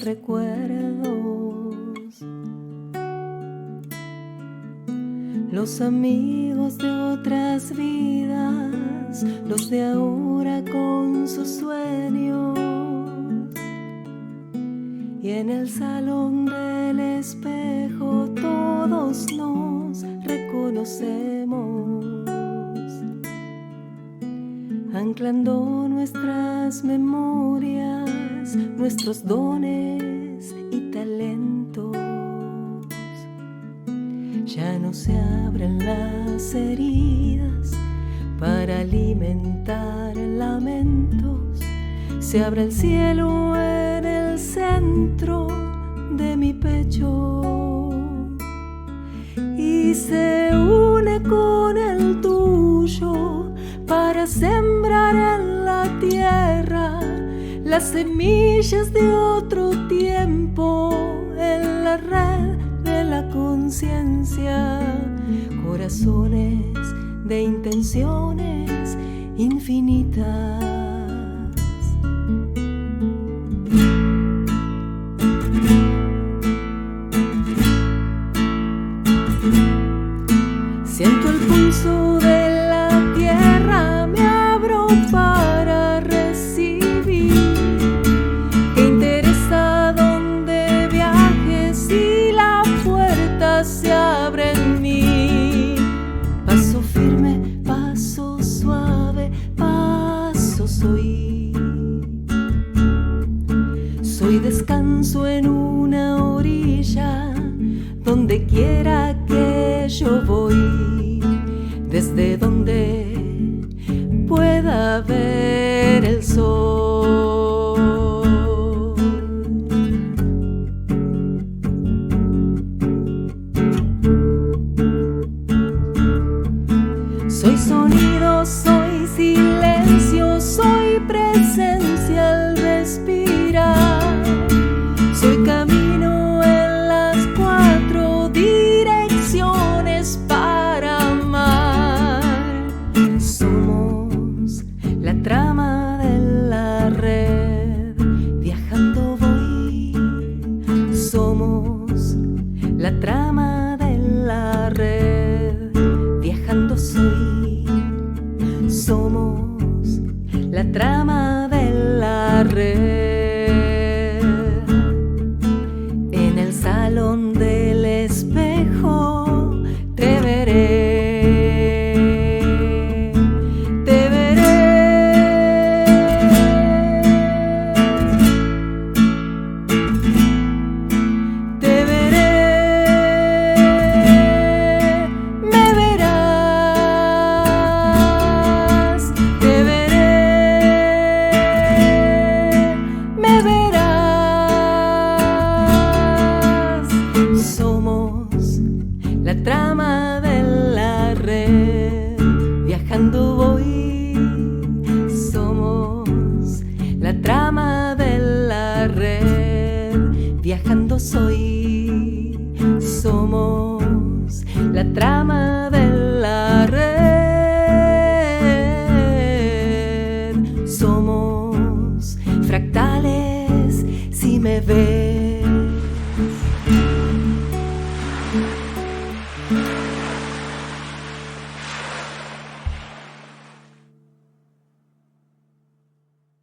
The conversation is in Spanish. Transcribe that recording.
recuerdos. Los amigos de otras vidas, los de ahora con sus sueños. Y en el salón del espejo todos nos reconocemos, anclando nuestras memorias, nuestros dones y talentos. Ya no se abren las heridas para alimentar lamentos. Se abre el cielo en el centro de mi pecho y se une con el tuyo para sembrar en la tierra las semillas de otro tiempo en la red de la conciencia, corazones de intenciones infinitas. Siento el pulso de la tierra, me abro para recibir. ¿Qué interesa dónde viajes si la puerta se abre en mí? Paso firme, paso suave, paso soy. Soy descanso en una orilla, donde quiera que yo voy, desde donde pueda ver el sol. Soy sonido, soy silencio, soy presencia al respirar. Soy camino en las cuatro direcciones para amar. Somos la trama de la red, viajando voy. Somos la trama de la red, viajando soy. Somos la trama de la red. En el salón del espejo te veré, te veré. Te veré, me verás. Te veré, me verás. Somos la trama de la red, viajando voy. Somos la trama de la red, viajando soy. Somos la trama de la red. Somos fractales si me ves.